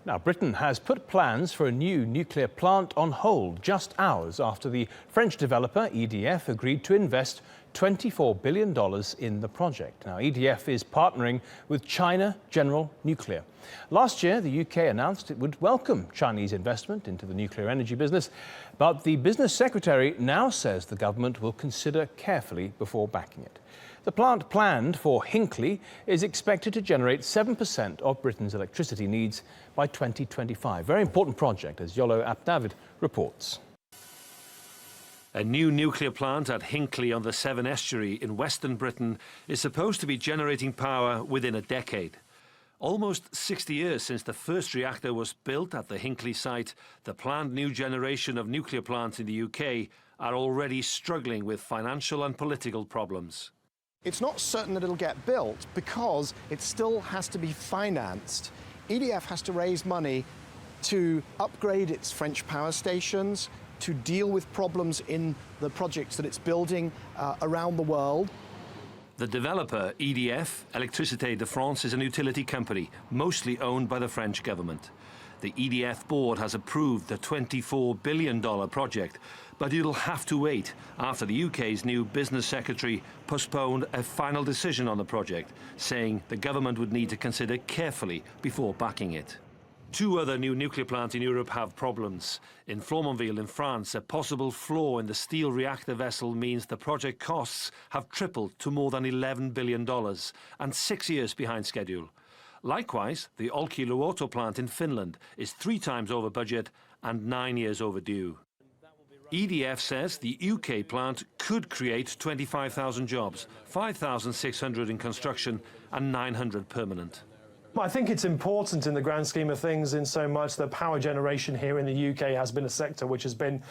Now, Britain has put plans for a new nuclear plant on hold just hours after the French developer EDF agreed to invest $24 billion in the project. Now, EDF is partnering with China General Nuclear. Last year, the UK announced it would welcome Chinese investment into the nuclear energy business, but the business secretary now says the government will consider carefully before backing it. The plant planned for Hinkley is expected to generate 7% of Britain's electricity needs by 2025. Very important project, as Iolo Dafydd reports. A new nuclear plant at Hinkley on the Severn Estuary in Western Britain is supposed to be generating power within a decade. Almost 60 years since the first reactor was built at the Hinkley site, the planned new generation of nuclear plants in the UK are already struggling with financial and political problems. It's not certain that it'll get built because it still has to be financed. EDF has to raise money to upgrade its French power stations, to deal with problems in the projects that it's building around the world. The developer, EDF, Électricité de France, is an utility company, mostly owned by the French government. The EDF board has approved the $24 billion project, but it'll have to wait after the UK's new business secretary postponed a final decision on the project, saying the government would need to consider carefully before backing it. Two other new nuclear plants in Europe have problems. In Flamanville in France, a possible flaw in the steel reactor vessel means the project costs have tripled to more than $11 billion and 6 years behind schedule. Likewise, the Olkiluoto plant in Finland is 3 times over budget and 9 years overdue. EDF says the UK plant could create 25,000 jobs, 5,600 in construction and 900 permanent. I think it's important in the grand scheme of things in so much that power generation here in the UK has been a sector which has been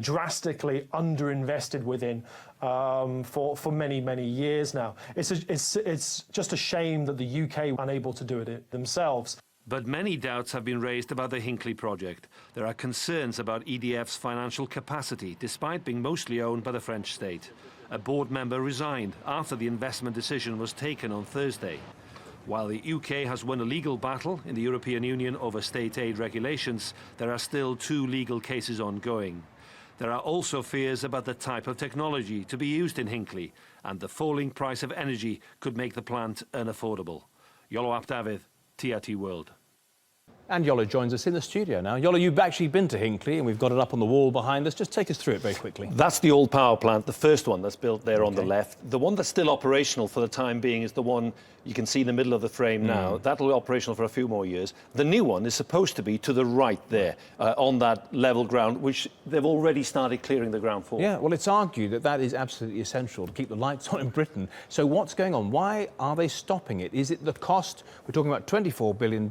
drastically underinvested within for many, many years now. It's just a shame that the UK are unable to do it themselves. But many doubts have been raised about the Hinkley project. There are concerns about EDF's financial capacity, despite being mostly owned by the French state. A board member resigned after the investment decision was taken on Thursday. While the UK has won a legal battle in the European Union over state aid regulations, there are still 2 legal cases ongoing. There are also fears about the type of technology to be used in Hinkley, and the falling price of energy could make the plant unaffordable. Iolo Dafydd, TRT World. And Iolo joins us in the studio now. Iolo, you've actually been to Hinkley, and we've got it up on the wall behind us. Just take us through it very quickly. That's the old power plant, the first one that's built there on the left. The one that's still operational for the time being is the one you can see in the middle of the frame now. That'll be operational for a few more years. The new one is supposed to be to the right there, on that level ground, which they've already started clearing the ground for. Yeah, well, it's argued that that is absolutely essential to keep the lights on in Britain. So what's going on? Why are they stopping it? Is it the cost? We're talking about $24 billion,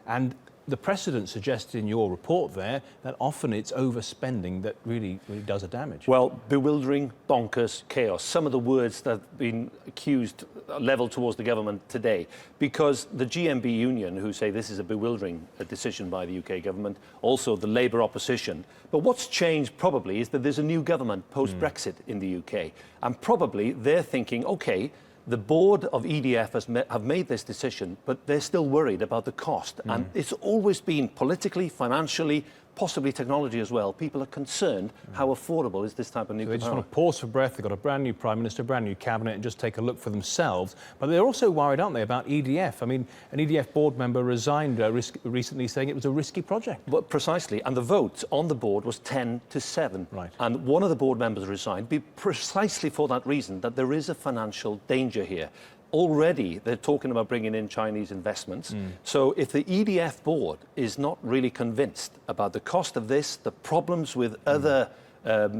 and the precedent suggested in your report there that often it's overspending that really does a damage. Well, bewildering, bonkers, chaos. Some of the words that have been accused, leveled towards the government today, because the GMB union, who say this is a bewildering decision by the UK government, also the Labour opposition. But what's changed probably is that there's a new government post-Brexit in the UK. And probably they're thinking, OK, the board of EDF have made this decision, but they're still worried about the cost. And it's always been politically, financially, possibly technology as well. People are concerned how affordable is this type of nuclear They just power. want to pause for breath. They've got a brand new Prime Minister, a brand new cabinet, and just take a look for themselves. But they're also worried, aren't they, about EDF? I mean, an EDF board member resigned recently saying it was a risky project. But precisely, and the vote on the board was 10-7. Right. And one of the board members resigned precisely for that reason, that there is a financial danger here. Already, they're talking about bringing in Chinese investments. So if the EDF board is not really convinced about the cost of this, the problems with other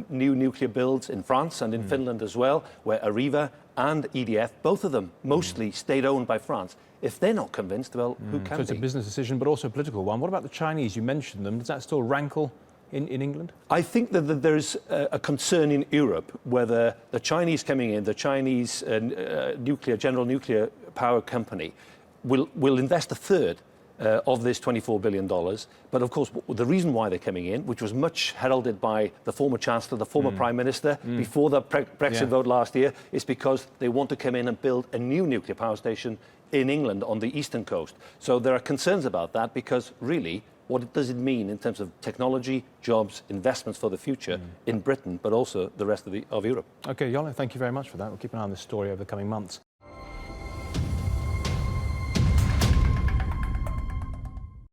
new nuclear builds in France and in Finland as well, where Areva and EDF, both of them mostly state-owned by France, if they're not convinced, well, who can So it's a business decision, but also a political one. What about the Chinese? You mentioned them. Does that still rankle in England? I think that there is a concern in Europe whether the Chinese coming in, the Chinese General Nuclear Power Company, will invest a third of this $24 billion. But of course, the reason why they're coming in, which was much heralded by the former Chancellor, the former Prime Minister, before the Brexit vote last year, is because they want to come in and build a new nuclear power station in England on the eastern coast. So there are concerns about that because really, what does it mean in terms of technology, jobs, investments for the future in Britain, but also the rest of Europe? OK, Iolo, thank you very much for that. We'll keep an eye on this story over the coming months.